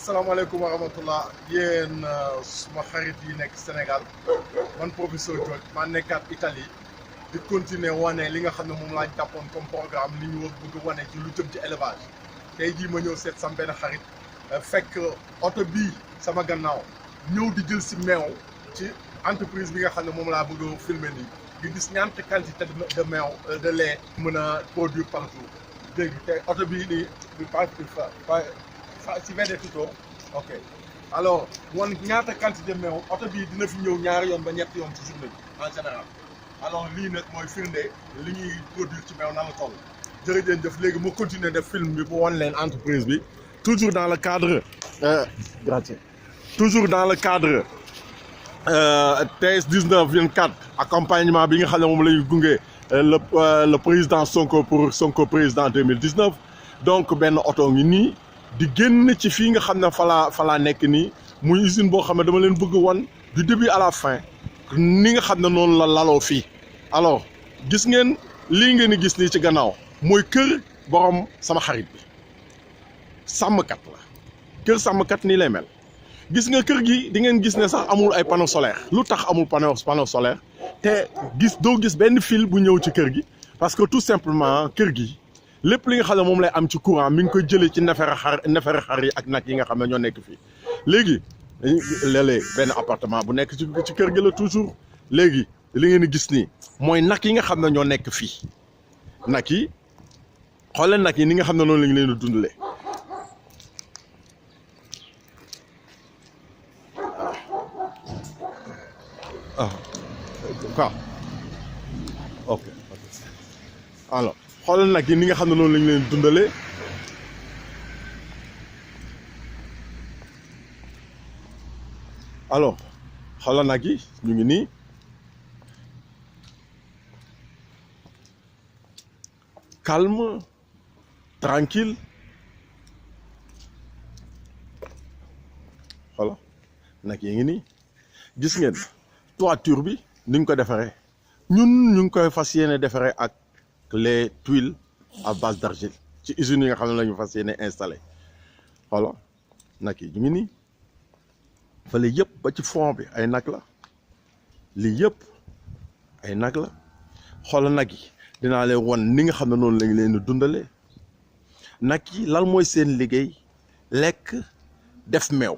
asalaamaaleykum wa rahmatullah yéen suma xarit yi nekk Sénégal man professeur Diodj maa nekkaat Italie di continuer wane li nga xam ne moom laa jàppoon comme programme li ñu bëgg wane ci lu jëm ci élevage tey jii ma ñëw seet sam benn xarit fekk oto bii sama gannaaw ñëw di jël si meew ci entreprise bi nga xam ne moom laa bëgg a filmer nii di gis ñaata quantité de meew de lait mën a produire par jour dégg te oto bii nii si vede tutto ok alors wan ñaata quantité meew oto bii dina fi ñëw ñaari yoon ba ñetti yoon ci journée bi en général alors lii nag mooy firnde li ñuy produire ci meew na la toll jërëjëf léegi ma continuer def film bi pour wan leen entreprise bi toujours dans le cadre grazie toujours dans le cadre TS 19/24 accompagnement bi nga xam ne moom la ñuy gunge le président Sonko pour Sonko président 2019 donc benn oto ngi nii di génn ci fii nga xam ne falaa nekk nii muy usine boo xam ne dama leen bëgg wan du début à la fin ni nga xam ne noonu la laloo fii alors gis ngeen lii ngeen di gis nii ci gannaaw mooy kër borom sama xarit bi sàmmkat la kër sàmmkat nii lay mel gis nga kër gi di ngeen gis ne sax amul ay panneau solaire lu tax amul panneau solaire te doo gis benn fil bu ñëw ci kër gi parce que tout simplement kër gi lépp li nga xam ne moom lay am ci courant mi ngi koy jëlee ci nefere xar yi ak nag yi nga xam ne ñoo nekk fii léegi léeg-léeg benn appartement bu nekk ci kër gi la toujours léegi li ngeen di gis nii mooy nag yi nga xam ne ñoo nekk fii nag yi xoolal nag yi ni nga xam ne noonu la ñu leen di dundalee quoi ok alors xoolal nag yi ni nga xam ne noonu la ñu leen dundalee alors xoolal nag yi ñu ngi nii calme tranquille xoolal nag yi ngi nii gis ngeen toiture bi ni ñu ko defaree ñun ñu ngi koy fas yéene defaree ak les tuiles à base d'argile ci usines yi nga xam ne la ñu fas yéene installé voilà nag yi ñu ngi nii fële yëpp ba ci fond bi ay nag la lii yëpp ay nag la xoolal nag yi dinaa leen wan ni nga xam ne noonu lañ leen di dundalee nag yi lan mooy seen liggéey lekk def meew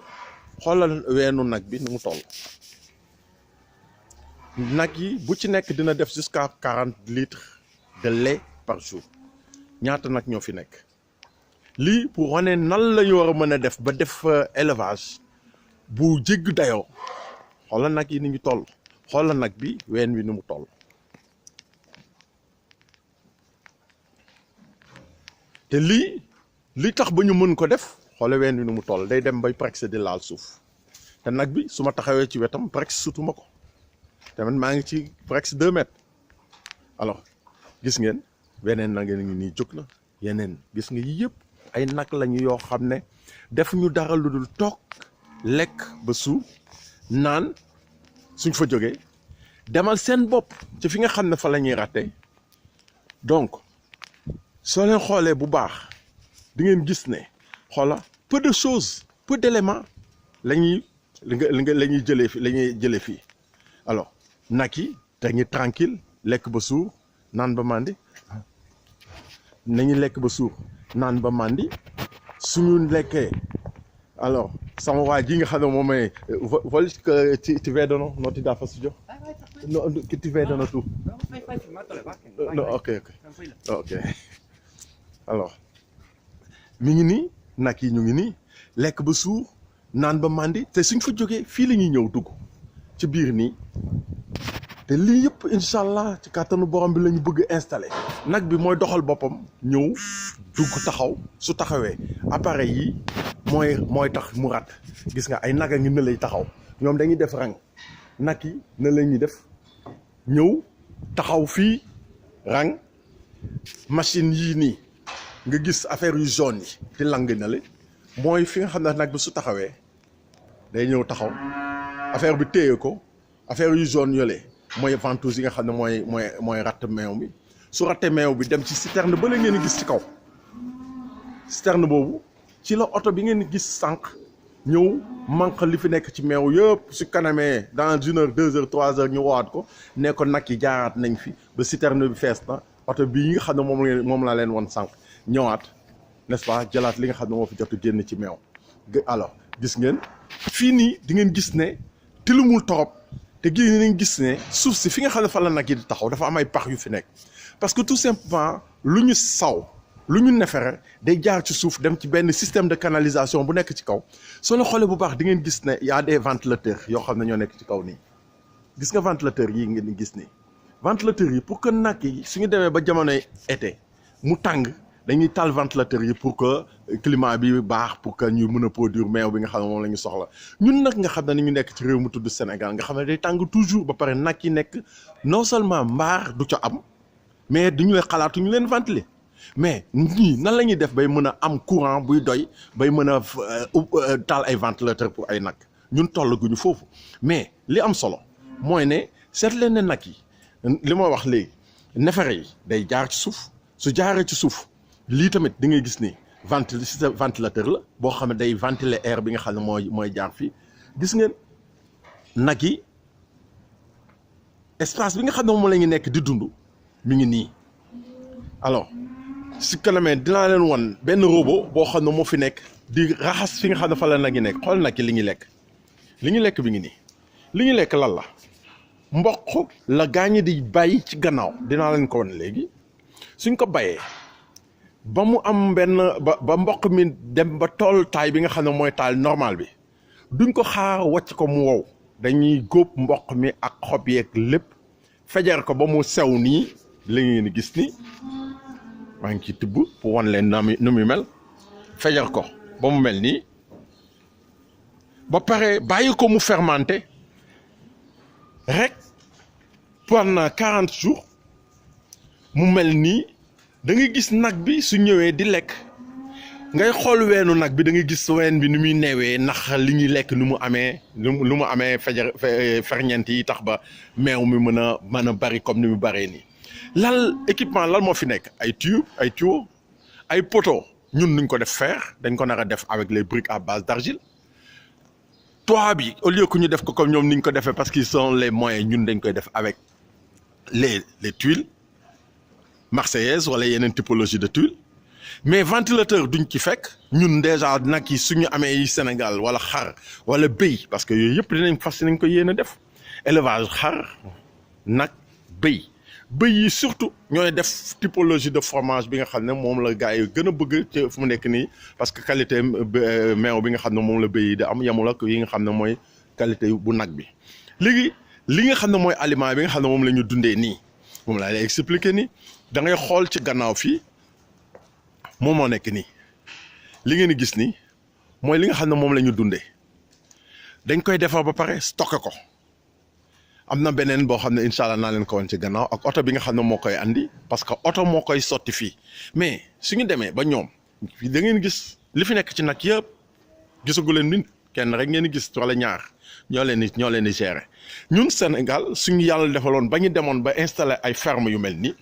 xoolal weenu nag bi ni mu toll nag yi bu ci nekk dina def jusqu'à 40 litres de lait par jour ñaata nag ñoo fi nekk lii pour wane nan la ñu war a mën a def ba def élevage bu jégg dayoo xoolal nag yi ni ñu toll xoolal nag bi ween wi ni mu toll te lii tax ba ñu mën ko def xoolal ween wi ni mu toll day dem bay presque di laal suuf te nag bi su ma taxawee ci wetam presque sutuma ko tamit maa ngi ci presque 2 mètres alors gis ngeen weneen nag ngi nii jóg na yeneen gis nga yii yëpp ay nag lañu yoo xam ne def ñu dara lu dul toog lekk ba suur naan suñ fa jógee demal seen bopp ci fi nga xam ne fa la ñuy ratte donc soo leen xoolee bu baax di ngeen gis ne xoola peu de choses peu d'éléments la ñuy jëlee fi la ñuy jëlee fii alors nag yi te ngi tranquille lekk ba suur naan ba màndi nañu lekk ba suur naan ba màndi suñu lekkee alors sama waa ji nga xam ne moom mooy vol que ti vedono non ti dà fastidio no che ti vedono tu no ok alors mi ngi nii nag yi ñu ngi nii lekk ba suur naan ba màndi te suñ fa jógee fii la ñuy ñëw dugg ci biir nii te lii yëpp incha allah ci kàttanu borom bi la ñu bëgg installé nag bi mooy doxal boppam ñëw dugg taxaw su taxawee appareil yi mooy tax mu rat gis nga ay nag a ngi ne lay taxaw ñoom dañuy def rang nag yi ne la ñuy def ñëw taxaw fii rang machine yii nii nga gis affaire yu jaune yi di lang na le mooy fi nga xam ne nag bi su taxawee day ñëw taxaw affaire bi téye ko affaire yu jaune yole mooy ventouse yi nga xam ne mooy ratt meew bi su rattee meew bi dem ci citerne ba la ngeen gis ci kaw citerne boobu ci la oto bi ngeen gis sànq ñëw manque li fi nekk ci meew yëpp su kanamee dans 1 heure 2 heures 3 heures ñu woowaat ko ne ko nag yi jaaraat nañ fi ba citerne bi fees na oto bii yi nga xam ne moom laa leen won sànq ñëwaat n'est-ce pas jëlaat li nga xam ne moo fi jot a génn ci meew. alors gis ngeen fii nii di ngeen gis ne tilumul torop te gis nañ gis ne suuf si fi nga xam ne fa la nag yi di taxaw dafa am ay pax yu fi nekk parce que tout simplement lu ñu saw lu ñu nefere day jaar ci suuf dem ci benn système de canalisation bu nekk ci kaw soo la xoolee bu baax di ngeen gis ne y a des ventilateurs yoo xam ne ñoo nekk ci kaw nii gis nga ventilateur yi ngeen gis nii ventilateur yi pour que nag yi suñu demee ba jamonoy été mu tàng dañuy taal ventilateur yi pour que climat bi baax pour que ñu mën a produire meew bi nga xam ne moom la ñu soxla ñun nag nga xam ne ñu nekk ci réew mu tudd Sénégal nga xam ne day tàng toujours ba pare nag yi nekk non seulement mbaar du ca am mais duñu leen xalaatuñu leen ventiler mais ñii nan la ñuy def bay mën a am courant buy doy bay mën a taal ay ventilateur pour ay nag ñun tollaguñu foofu mais li am solo mooy ne seet leen ne nag yi li ma wax léegi nefere yi day jaar ci suuf su jaaree ci suuf lii tamit di ngay gis ni ventilateur la boo xam ne day ventiler air bi nga xam ne mooy jaar fii gis ngeen nag yi espace bi nga xam ne moom la ñu nekk di dund mi ngi nii alors si kanamee dinaa leen wan benn robot boo xam ne moo fi nekk di raxas fi nga xam ne fa la nag yi nekk xool nag yi li ñuy lekk bi ngi nii li ñuy lekk lan la mboq la gaañi di bàyyi ci gannaaw dinaa leen ko wan léegi suñ ko bayee ba mu am benn ba mboq mi dem ba tool taay bi nga xam ne mooy taal normal bi duñ ko xaar wàcc ko mu wow dañuy góob mboq mi ak xob yeeg lépp fejar ko ba mu sew nii li ngeen gis ni maa ngi ciy tibb pour wan leen nu muy mel fejar ko ba mu mel nii ba pare bàyyi ko mu fermenté rek pendant 40 jours mu mel nii da ngay gis nag bi su ñëwee di lekk ngay xool weenu nag bi da ngay gis ween bi ni muy neewee ndax li ñuy lekk nu mu amee lu mu amee ferñeent yi tax ba meew mi mën a bari comme ni mu baree nii lal équipement lan moo fi nekk ay tube ay tuyau ay poteau ñun nuñ ko def fer dañ ko nar a def avec les briques à base d'argile toit bi au lieu que ñu def ko comme ñoom niñ ko defee parce qu'ils sont les moyens ñun dañ koy def avec les tuiles marseillaises wala yeneen typologie de tuiles mais ventilateur duñ ci fekk ñun déjà nag yi suñu amee yi Sénégal wala xar wala béy parce que yooyu yëpp dinañ fas nañ ko yéen a def élevage xar nag béy yi surtout ñooy def typologie de fromage bi nga xam ne moom la gars yi gën a bëgg ci fu mu nekk nii parce que qualité meew bi nga xam ne moom la béy yi di am yemul ak yi nga xam ne mooy qualité bu nag bi léegi li nga xam ne mooy aliment bi nga xam ne moom la ñu dundee nii moom laa lay expliquer nii da ngay xool ci gannaaw fii moom moo nekk nii li ngeen di gis nii mooy li nga xam ne moom la ñu dundee dañ koy defar ba pare stocké ko am na beneen boo xam ne incha allah naa leen ko woon ci gannaaw ak oto bi nga xam ne moo koy andi parce que oto moo koy sotti fii mais suñu demee ba ñoom da ngeen gis li fi nekk ci nag yëpp gisagu leen nit kenn rek ngeen gis wala ñaar ñoo leen di gérer ñun Sénégal suñu yàlla defaloon ba ñu demoon ba installer ay ferme yu mel nii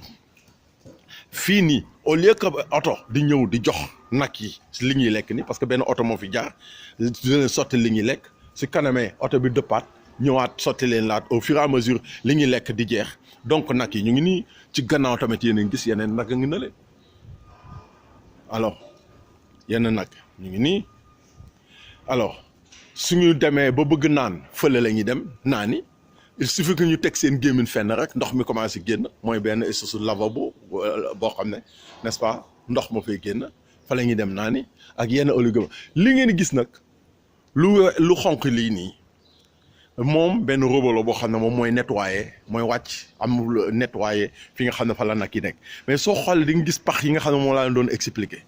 fii nii au lieu que oto di ñëw di jox nag yi li ñuy lekk nii parce que benn oto moo fi jaar di sotti li ñuy lekk su kanamee oto bi dëppaat ñëwaat sotti leen laat au fur et à mesure li ñuy lekk di jeex donc nag yi ñu ngi nii ci gannaaw tamit yéen a ngi gis yeneen nag a ngi na leen alors yeneen nag ñu ngi nii alors suñu demee ba bëgg naan fële la ñuy dem naani il suffit que ñu teg seen gémmiñ fenn rek ndox mi commencé génn mooy benn espèce de lavabo boo xam ne n'est-ce pas ndox ma fay génn fa la ñuy dem naani ak yenn oligo li ngeen gis nag lu xonq lii nii moom benn robot la boo xam ne moom mooy nettoyer mooy wàcc am nettoyer fi nga xam ne fa la nag yi nekk mais soo xoolee di nga gis pax yi nga xam ne moom laa leen doon expliquer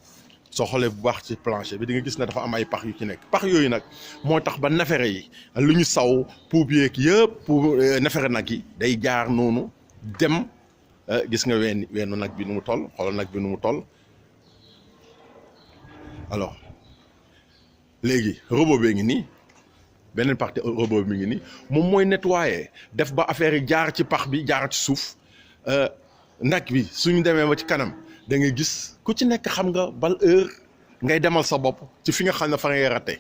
soo xoolee bu baax ci plancher bi di nga gis ne dafa am ay pax yu ci nekk pax yooyu nag moo tax ba nefere yi lu ñu saw puub yeeg yëpp pour nefere nag yi day jaar noonu dem gis nga weenu nag bi nu mu toll xoolal nag bi nu mu toll alors léegi robot bee ngi nii beneen partie robot bi ngi nii moom mooy nettoyer def ba affaire yi jaar ci pax bi jaar ci suuf nag bi suñu demee ba ci kanam da ngay gis ku ci nekk xam nga bal heure ngay demal sa bopp ci fi nga xam ne fa ngay raté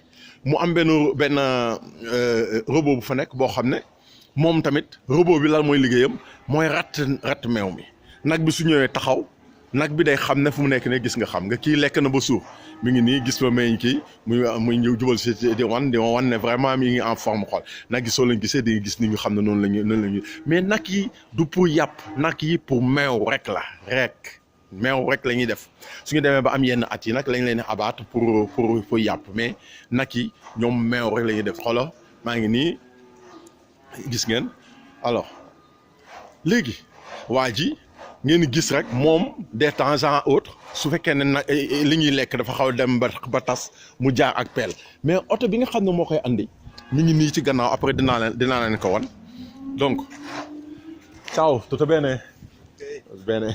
mu am benn robot bu fa nekk boo xam ne moom tamit robot bi lan mooy liggéeyam mooy ratt meew mi nag bi su ñëwee taxaw nag bi day xam ne fu mu nekk ne gis nga xam nga kii lekk na ba suur mi ngi nii gis ma meñ kii muy ñëw jubal si di wan ne vraiment mi ngi en forme xool nag yi soo leen gisee di gis ni ñu xam ne noonu lañu mais nag yi du pour yàpp nag yi pour meew rek la meew rek la ñuy def su ñu demee ba am yenn at yi nag lañ leen di abattre pour yàpp mais nag yi ñoom meew rek la ñuy def xoolal maa ngi nii gis ngeen alors léegi waa ji ngeen gis rek moom des temps en autre su fekkee ne nag li ñuy lekk dafa xaw a dem ba tas mu jaar ak pelle mais oto bi nga xam ne moo koy andi mi ngi nii ci gannaaw après dinaa leen ko wan donc ciao tutto bene bene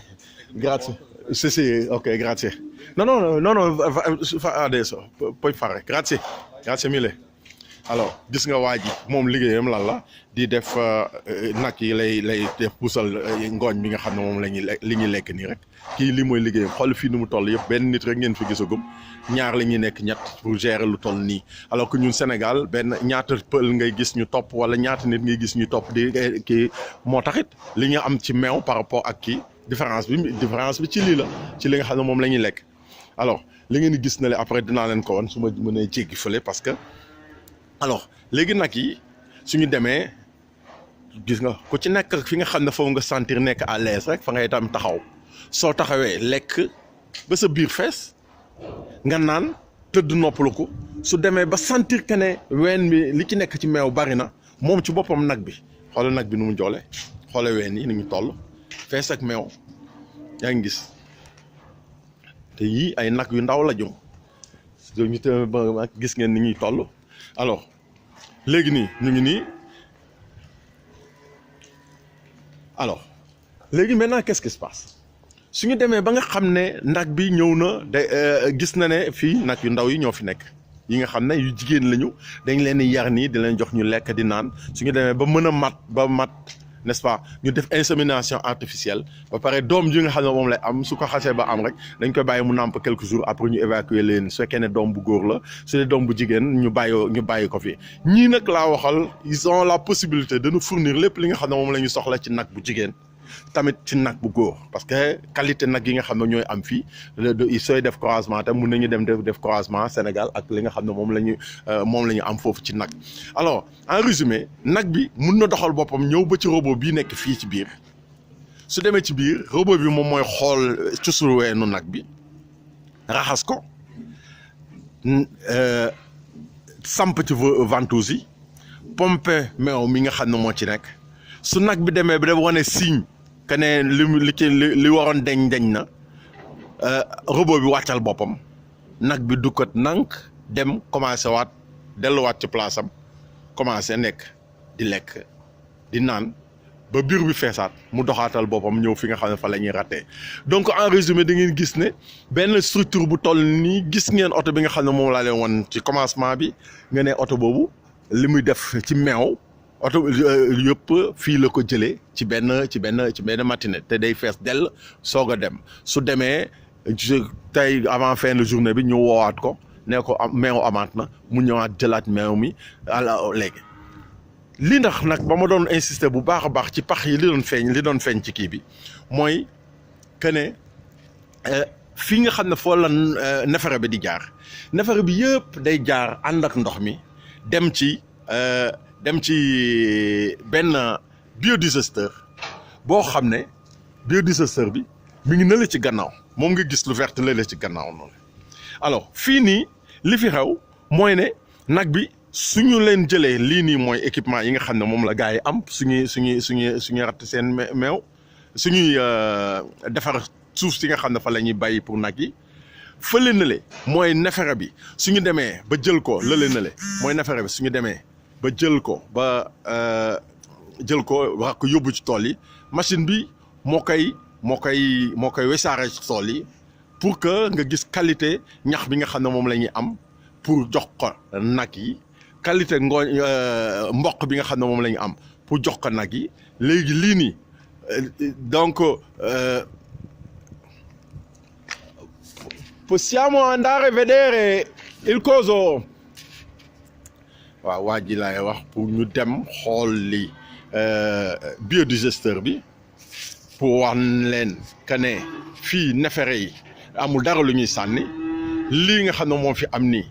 grazie sì ok grazie no adesso puoi fare grazie mille alors gis nga waa ji moom liggéeyam lan la di def nag yi lay def puusal ngooñ bi nga xam ne moom li ñuy lekk nii rek kii lii mooy liggéeyam xool fii nu mu toll yëpp benn nit rek ngeen fi gisagum ñaar la ñuy nekk ñett pour gérer lu toll nii alors que ñun Sénégal benn ñaata pël ngay gis ñu topp wala ñaata nit ngay gis ñu topp di kii moo taxit li ñu am ci meew par rapport ak kii différence bi ci lii la ci li nga xam ne moom la ñuy lekk alors li ngeen di gis na le après dinaa leen ko wan su ma mënee jéggi fële parce que alors léegi nag yi suñu demee gis nga ku ci nekk fi nga xam ne foofu nga sentir nekk à l'aise rek fa ngay tam taxaw soo taxawee lekk ba sa biir fees nga naan tëdd noppalu ko su demee ba sentir que ne ween bi li ci nekk ci meew bari na moom ci boppam nag bi xoole nag bi nu mu joole xoole ween yi ni ñu toll fees ak meew yaa ngi gis te yii ay nag yu ndaw la jum ñu te gis ngeen ni ñuy toll alors léegi nii ñu ngi nii alors léegi maintenant qu'est-ce qui se passe su ñu demee ba nga xam ne nag bi ñëw na de gis na ne fii nag yu ndaw yi ñoo fi nekk yi nga xam ne yu jigéen lañu dañ leen di yar nii di leen jox ñu lekk di naan su ñu demee ba mën a mat n'est-ce pas ñu def insémination artificielle ba pare doom ji nga xam ne moom lay am su ko xasee ba am rek dañ koy bàyyi mu nàmp quelques jours après ñu évacuer leen su fekkee ne doom bu góor la su dee doom bu jigéen ñu bàyyi ko fi ñii nag laa waxal ils ont la possibilité de nous fournir lépp li nga xam ne moom la ñu soxla ci nag bu jigéen tamit ci nag bu góor parce que qualité nag yi nga xam ne ñooy am fii sooy def croisement tam mun nañu dem def croisement Sénégal ak li nga xam ne moom la ñu am foofu ci nag alors en résumé nag bi mun na doxal boppam ñëw ba ci robot bii nekk fii ci biir su demee ci biir robot bi moom mooy xool cusuweenu nag bi raxas ko samp ci ventouse yi pompe meew mi nga xam ne moo ci nekk su nag bi demee ba dafa wane signe que ne li waroon deñ na robot bi wàccal boppam nag bi du ko nànk dem commencé waat delluwaat ci place am commencé nekk di lekk di naan ba biir bi feesaat mu doxaatal boppam ñëw fi nga xam ne fa la ñuy raté donc en résumé da ngeen gis ne benn structure bu toll nii gis ngeen oto bi nga xam ne moom laa leen wan ci commencement bi nga ne oto boobu li muy def ci meew oto yëpp fii la ko jëlee ci benn matinée te day fees dell soog a dem su demee tey avant fin de journée bi ñu woowaat ko ne ko meew amaat na mu ñëwaat jëlaat meew mi léegi li ndax nag ba ma doon insister bu baax a baax ci pax yi li doon feeñ ci kii bi mooy que ne fii nga xam ne foo la nefere bi di jaar nefere bi yëpp day jaar ànd ak ndox mi dem ci benn biodigesteur boo xam ne biodigesteur bi mi ngi nële ci gannaaw moom nga gis lu vert lële ci gannaaw noonu alors fii nii li fi xew mooy ne nag bi suñu leen jëlee lii nii mooy équipement yi nga xam ne moom la gars yi am suñuy ratt seen meew suñuy defar suuf si nga xam ne fa la ñuy bàyyi pour nag yi fële na le mooy nefere bi suñu demee ba jël ko lële na le mooy nefere bi suñu demee ba jël ko wax ko yóbbu ci tool yi machine bi moo koy wesaare ci tool yi pour que nga gis qualité ñax bi nga xam ne moom la ñuy am pour jox ko nag yi qualité mboq bi nga xam ne moom la ñu am pour jox ko nag yi léegi lii nii donc possiamo andare a vedere il coso. waaw waa ji laay wax pour ñu dem xool li biodigesteur bi pour wan leen que ne fii neefere yi amul dara lu ñuy sànni lii nga xam ne moom fi am nii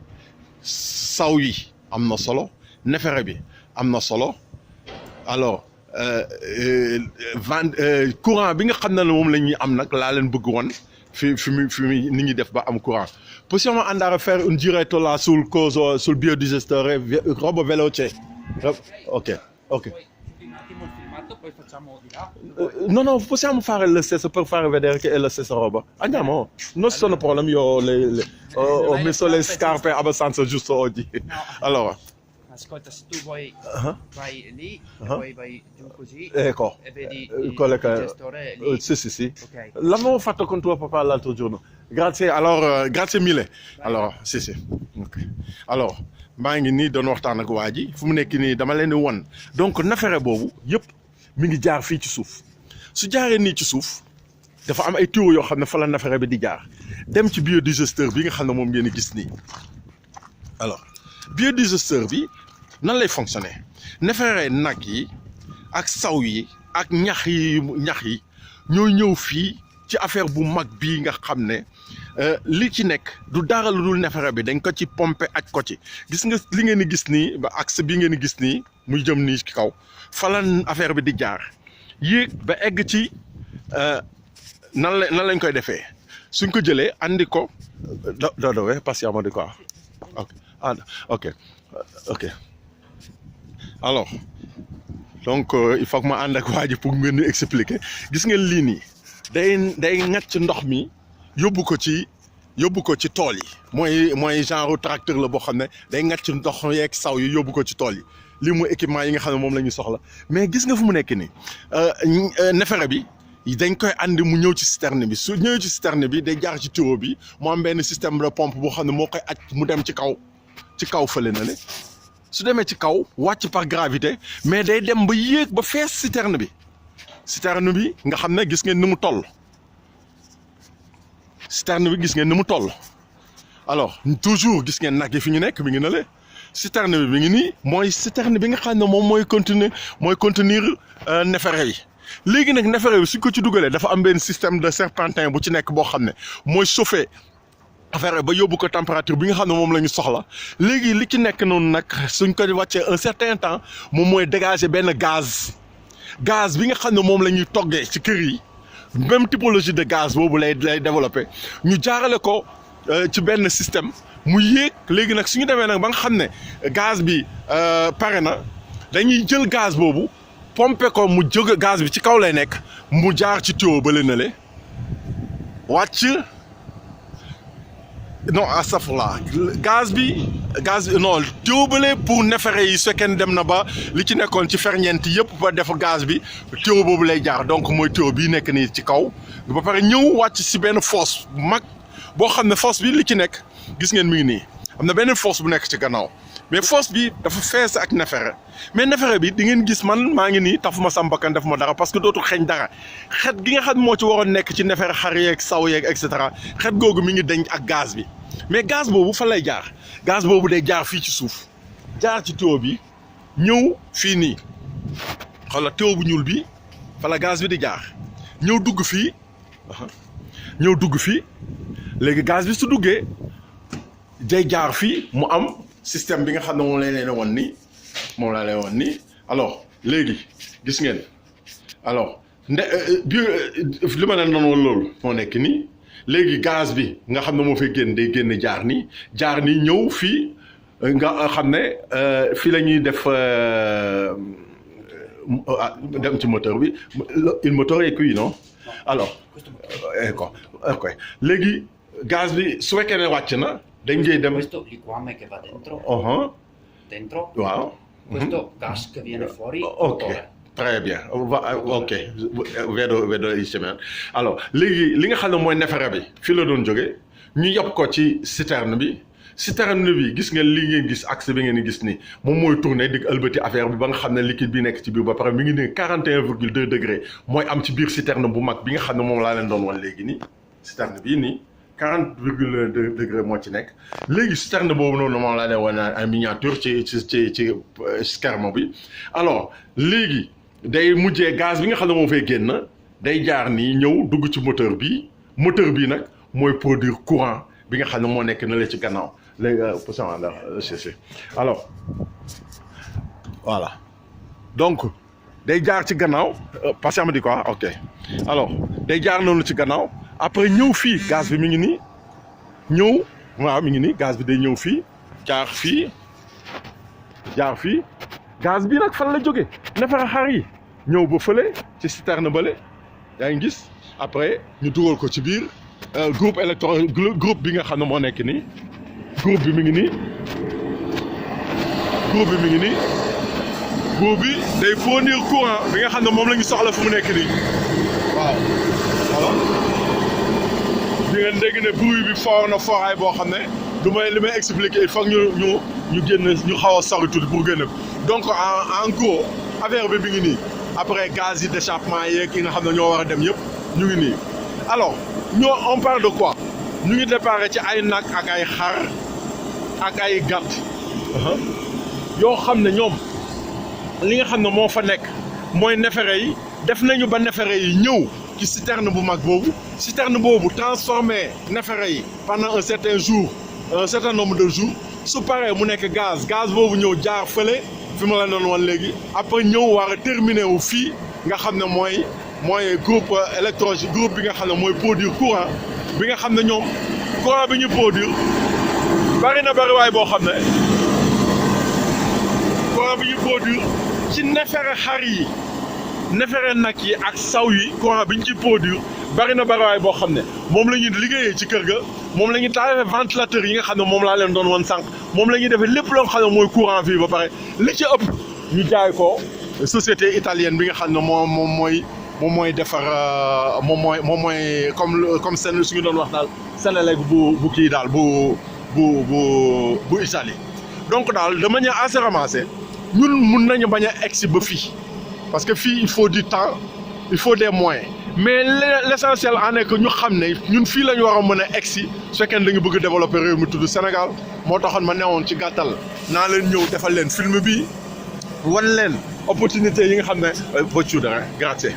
saw yi am na solo neefere bi am na solo alors courant bi nga xam ne moom la ñuy am nag laa leen bëgg woon fi ni ñuy def ba am courant. Possiamo andare a fare un giretto là sul coso, sul biodigestore, roba veloce. Ok. Un attimo il filmato, poi facciamo di là. No, possiamo fare lo stesso per fare vedere che è la stessa roba. Andiamo, non ci sono problemi, io ho messo le scarpe abbastanza giusto oggi. No. Allora. Ascolta, se tu vuoi vai lì, poi vai giù così ecco. e vedi quello che gestore lì. Sì. Ok. L'avevo fatto con tuo papà l'altro giorno. Grazie, allora, grazie mille. Allora, sì. Ok. Allora, maa ngi nii doon waxtaan ak waa ji fu mu nekk nii dama leen di wan donc neefere boobu yëpp mi ngi jaar fii ci suuf su jaaree nii ci suuf dafa am ay tuyaux yoo xam ne fa la neefere bi di jaar dem ci biodigesteur bi nga xam ne moom ngeen di gis nii. alors biodigesteur bi nan lay fonctionner neefere nag yi ak saw yi ak ñax yi ñooy ñëw fii ci affaire bu mag bii nga xam ne li ci nekk du dara lu dul neefere bi dañ ko ci pomper aj ko ci gis nga li ngeen di gis nii ba axe bi ngeen di gis nii muy jëm nii ci kaw fa la affaire bi di jaar yéeg ba egg ci nan lañ koy defee suñ ko jëlee andi ko dove passiamo di qua ok alors donc il faut que ma ànd ak waa ji pour ngeen di expliquer gis ngeen lii nii day ŋàcc ndox mi yóbbu ko ci tool yi mooy genre tracteur la boo xam ne day ŋàcc ndox yeeg saw yi yóbbu ko ci tool yi lii mooy équipement yi nga xam ne moom la ñu soxla mais gis nga fu mu nekk nii neefere bi dañ koy andi mu ñëw ci citerne bi su ñëwee ci citerne bi day jaar ci tuyau bi mu am benn système de pompe boo xam ne moo koy aj mu dem ci kaw fële na le su demee ci kaw wàcc par gravité mais day dem ba yéeg ba fees citerne bi nga xam ne gis ngeen ni mu toll citerne bi gis ngeen ni mu toll alors toujours gis ngeen nag yi fi ñu nekk mi ngi na le citerne bi mi ngi nii mooy citerne bi nga xam ne moom mooy contenir neefere yi léegi nag neefere bi suñ ko ci dugalee dafa am benn système de serpentin bu ci nekk boo xam ne mooy chauffer affaire ba yóbbu ko température bi nga xam ne moom la ñu soxla léegi li ci nekk noonu nag suñ ko wàccee un certain temps moom mooy dégager benn gaz bi nga xam ne moom la ñuy toggee ci kër yi même typologie de gaz boobu lay développé ñu jaarale ko ci benn système mu yéeg léegi nag suñu demee nag ba nga xam ne gaz bi pare na dañuy jël gaz boobu pomper ko mu jóge gaz bi ci kaw lay nekk mu jaar ci tuyau ba le wàcc non astafurlah gaz bi non tuyau bële pour neefere yi su fekkee dem na ba li ci nekkoon ci ferñeent yëpp ba def gaz bi tuyau boobu lay jaar donc mooy tuyau bii nekk nii ci kaw ba pare ñëw wàcc si benn fosse bu mag boo xam ne fosse bi li ci nekk gis ngeen mi ngi nii am na benn fosse bu nekk ci gannaaw mais fosse bi dafa fees ak neefere mais neefere bi di ngeen gis man maa ngi nii tafuma sam bakkan def ma dara parce que dootul xeeñ dara xet gi nga xam moo ci waroon nekk ci neefere xar yeeg saw yeeg et cetera xet googu mi ngi deñ ak gaz bi mais gaz boobu fan lay jaar gaz boobu day jaar fii ci suuf jaar ci tuyau bi ñëw fii nii xoolal tuyau bu ñuul bi fa la gaz bi di jaar ñëw dugg fii léegi gaz bi su duggee day jaar fii mu am système bi nga xam ne moom laa leen woon nii alors léegi gis ngeen alors li ma leen doon woon loolu moo nekk nii léegi gaz bi nga xam ne moo fay génn day génn jaar nii ñëw fii nga xam ne fii la ñuy def dem ci moteur bi il moteur est cuit non alors ok léegi gaz bi su fekkee ne wàcc na dañ koy dem. Questo liquame che va dentro. Dentro. Wow. Questo gas che viene fuori. Ok. Très bien ok vedo il chemin alors léegi li nga xam ne mooy neefere bi fii la doon jógee ñu yóbbu ko ci citerne bi gis ngeen li ngeen gis axe bi ngeen gis ni moom mooy tourner di ëlbati affaire bi ba nga xam ne liquide bi nekk ci biir ba pare mi ngi ne 41,2 degré mooy am ci biir citerne bu mag bi nga xam ne moom laa leen doon wan léegi nii citerne bii nii 40,2 degré moo ci nekk léegi citerne boobu noonu moom laa lay wane en miniature ci scherme bi alors léegi day mujjee gaz bi nga xam ne moo fay génn day jaar nii ñëw dugg ci moteur bi nag mooy produire courant bi nga xam ne moo nekk na la ci gannaaw léegi alors voilà donc day jaar ci gannaaw patient ma di quoi ok alors day jaar noonu ci gannaaw après ñëw fii gaz bi mi ngi nii ñëw waaw mi ngi nii gaz bi day ñëw fii jaar fii gaz bi nag fan la jóge nefere xar yi ñëw ba fële ci citerne bële yaa ngi gis après ñu dugal ko ci biir groupe bi nga xam ne moo nekk nii groupe bi mi ngi nii groupe bi day fournir courant bi nga xam ne moom la ñu soxla fu mu nekk nii waaw alors di ngeen dégg ne bruit bi fort na foraay boo xam ne li may expliquer il faut ñu génn ñu xaw a sori tuuti pour génn donc en gros affaire bi mi ngi nii après gaz yi d'échappement yeeg yi nga xam ne ñoo war a dem yëpp ñu ngi nii alors on parle de quoi ñu ngi déparé ci ay nag ak ay xar ak ay gàtt yoo xam ne ñoom li nga xam ne moo fa nekk mooy nefere yi def nañu ba nefere yi ñëw ci citerne bu mag boobu citerne boobu transformé nefere yi pendant un certain nombre de jours su paree mu nekk gaz boobu ñëw jaar fële fi ma la doon wan léegi après ñëw war a terminé wu fii nga xam ne mooy groupe électrogène groupe bi nga xam ne mooy produire courant bi nga xam ne ñoom courant bi ñu produire bari waay boo xam ne courant bi ñu produire ci nefere xar yi nefere nag yi ak saw yi courant bi ñu ciy produire bari waay boo xam ne moom la ñuy liggéeyee ci kër ga moom la ñuy taalee ventilateur yi nga xam ne moom laa leen doon wan sànq moom la ñuy defee lépp loo xam ne mooy courant fii ba pare li ci ëpp ñu jaay ko société italienne bi nga xam ne moom mooy defar moom mooy comme seen suñu doon wax daal Senelec bu kii daal bu Italie donc daal de manière assez ramassée ñun mun nañu bañ a egsi ba fii parce que fii il faut du temps il faut des moyens mais l'essentiel en est que ñu xam ne ñun fii la ñu war a mën a egsi su fekkee dañu bëgg développer réew mi tudd Sénégal moo taxoon ma newoon ci gàttal naa leen ñëw defal leen film bi wan leen opportunité yi nga xam ne grazie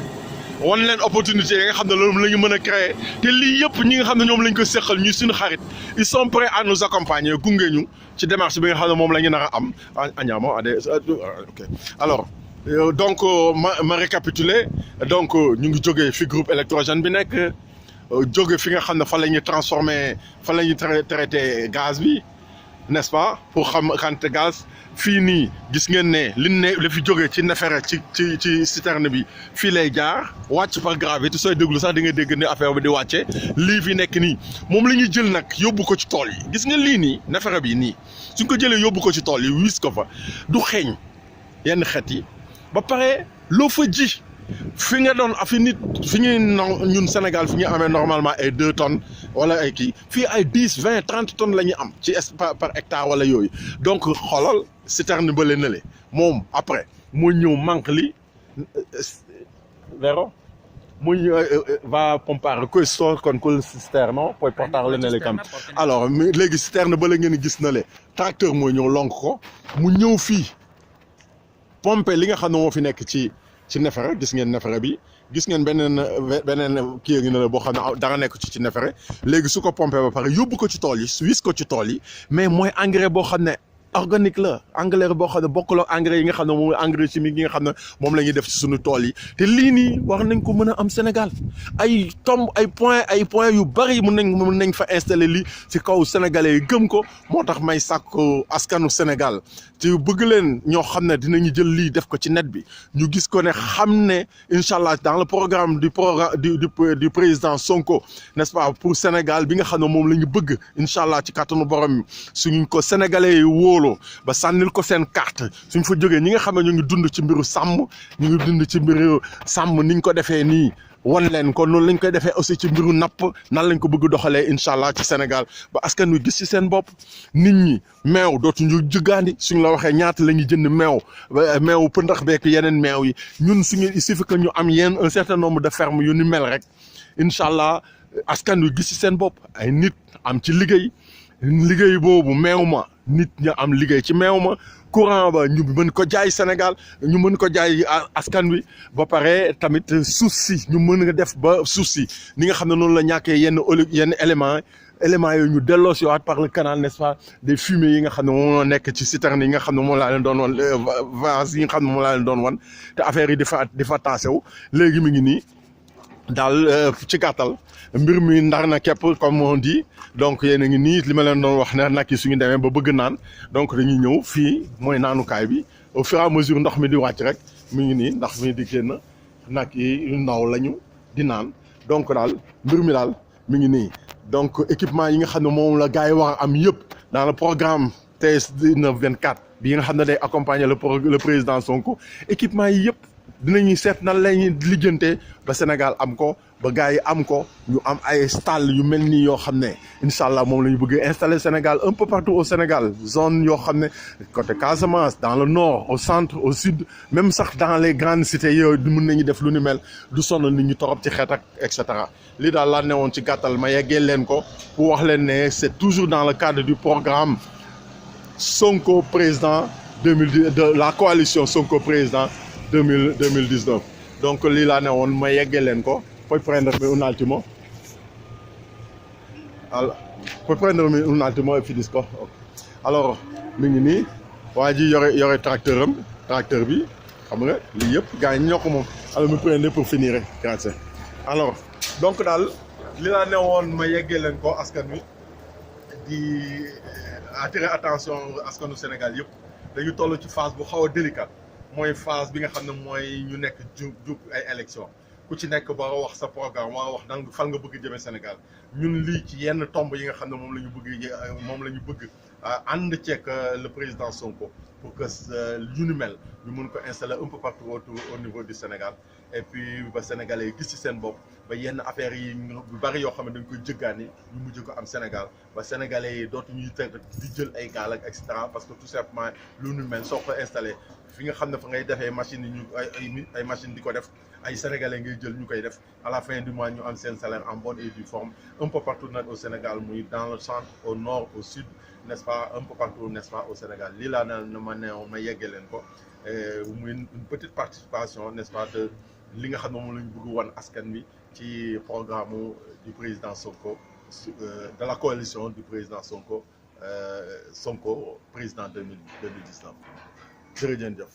wan leen opportunité yi nga xam ne loolu la ñu mën a créer te lii yëpp ñi nga xam ne ñoom lañ ko séqal ñu suñu xarit ils sont prêts à nous accompagner gunge ñu ci démarche bi nga xam ne moom la ñu nar a am añaamo ok alors donc ma récapituler donc ñu ngi jógee fi groupe électrogène bi nekk jóge fi nga xam ne fa la ñuy transformer fa la ñuy traité gaz bi n'est-ce pas pour xam quantité gaz fii nii gis ngeen ne li fi jógee ci nefere ci citerne bi fii lay jaar wàcc par gravité sooy déglu sax di nga dégg ne affaire bi di wàcce lii fi nekk nii moom la ñuy jël nag yóbbu ko ci tool yi gis nga lii nii nefere bi nii suñ ko jëlee yóbbu ko ci tool yi wis ko fa du xeeñ yenn xeet yi ba pare loo fa ji fi nga doon fi ñun Sénégal fi ñu amee normalement ay 2 tonnes wala ay kii fii ay 10 20 30 tonnes la ñu am ci par hectare wala yooyu donc xoolal citerne ba leen le moom après moo ñëw manque li vero mu va pompare questo con quel cisterno poi portarlo nelle camp alors léegi citerne ba la ngeen gis na le tracteur mooy ñëw lonk ko mu ñëw fii pomper li nga xam ne moo fi nekk ci nefere gis ngeen nefere bi gis ngeen beneen kii ngi ne la boo xam ne dara nekk ci nefere léegi su ko pompé ba pare yóbbu ko ci tool yi wis ko ci tool yi mais mooy engrais boo xam ne organique la engrais boo xam ne bokkul ak engrais yi nga xam ne moom engrais chimique yi nga xam ne moom la ñuy def ci suñu tool yi te lii nii war nañ ko mën a am Sénégal ay point yu bari mën nañ fa installer lii ci kaw sénégalais yi gëm ko moo tax may sàkku askanu Sénégal ci bëgg leen ñoo xam ne dinañu jël lii def ko ci net bi ñu gis ko ne xam ne incha allah dans le programme du président Sonko n'est-ce pas pour Sénégal bi nga xam ne moom la ñu bëgg incha allah ci kàttanu borom suñu ko sénégalais yi wóoloo ba sànnil ko seen carte suñ fa jógee ñi nga xam ne ñu ngi dund ci mbiru sàmm ñu ngi dund ci mbiru sàmm niñ ko defee nii wan leen ko noonu lañ koy defee aussi ci mbiru napp nan lañ ko bëgg doxalee incha allah ci Sénégal ba askan wi gis ci seen bopp nit ñi meew dootuñu jëggaandi suñ la waxee ñaata la ñuy jënd meew pëndax beek yeneen meew yi ñun suñu il suffit que ñu am un certain nombre de fermes yu ni mel rek incha allah askan wi gis ci seen bopp ay nit am ci liggéey boobu meew ma nit ña am liggéey ci meew ma courant ba ñu mën ko jaay Sénégal ñu mën ko jaay askan wi ba pare tamit suuf si ñu mën a def ba suuf si ni nga xam ne noonu la ñàkkee yenn éléments yooyu ñu delloo si waat par le canal n'est-ce pas des fumées yi nga xam ne moom nekk ci citerne yi nga xam ne moom laa leen doon wan vase yi nga xam ne moom laa leen doon wan te affaire yi dafa tassé wu léegi mi ngi nii daal ci gàttal mbir mi ndar na képp comme on dit donc yéen a ngi nii li ma leen doon wax ne nag yi suñu demee ba bëgg naan donc dañuy ñëw fii mooy naanukaay bi au fur et à mesure ndox mi di wàcc rek mi ngi nii ndax mi di génn nag yi ndaw lañu di naan donc daal mbir mi daal mi ngi nii donc équipement yi nga xam ne moom la gars yi war a am yëpp dans le programme TS 1924 bi nga xam ne day accompagner le président Sonko équipement yi yëpp dinañuy seet nan lañuy lijjantee ba Sénégal am ko ba gars yi am ko ñu am ay stall yu mel nii yoo xam ne incha allah moom la ñu bëgg installer Sénégal un peu partout au Sénégal zone yoo xam ne côté Casamance dans le nord au centre au sud même sax dans les grandes cités yooyu mën nañu def lu ni mel du sonal nit ñi torop ci xeet ak et cetera lii daal laa newoon ci gàttal ma yeggee leen ko pour wax leen ne c'est toujours dans le cadre du programme Sonko président 2010 de la coalition Sonko président 2019 donc lii laa ne woon ma yeggee leen ko puoi prendermi un attimo allora puoi prendermi un attimo e finisco alors mi ngi nii waa ji yore tracteur bi xam nga lii yëpp gars yi ñoo ko moom alors mi prende pour finir grazie alors donc daal li laa ne woon ma yeggee leen ko askan wi di attirer attention askanu Sénégal yëpp dañu toll ci phase bu xaw a délicate mooy phase bi nga xam ne mooy ñu nekk jub ay élection ku ci nekk ba wax sa programme waa wax nan fan nga bëgg jëmee Sénégal ñun lii ci yenn tomb yi nga xam ne moom la ñu bëgg ànd ceeg le président Sonko pour que yu ni mel ñu mun ko installer un peu partout au niveau du Sénégal et puis ba Sénégalais yi gis ci seen bopp ba yenn affaires yi yu bari yoo xam ne dañ koy jëggaani ñu mujj ko am Sénégal ba Sénégalais yi dootuñuy teg di jël ay gaal ak et cetera parce que tout simplement lu ni mel soo ko installé fi nga xam ne fa ngay defee machine yi ñu ay machine di ko def ay Sénégalais ngay jël ñu koy def à la fin du mois ñu am seen salaire en bonne et due forme un peu partout nag au Sénégal muy dans le centre au nord au sud n'est-ce pas un peu partout n'est-ce pas au Sénégal lii laa na ma neew ma yeggee leen ko muy une petite participation n'est-ce pas de li nga xam ne moom la ñu bëgg wan askan wi ci programme du président Sonko de la coalition du président Sonko Sonko président 2019 jërëjëf.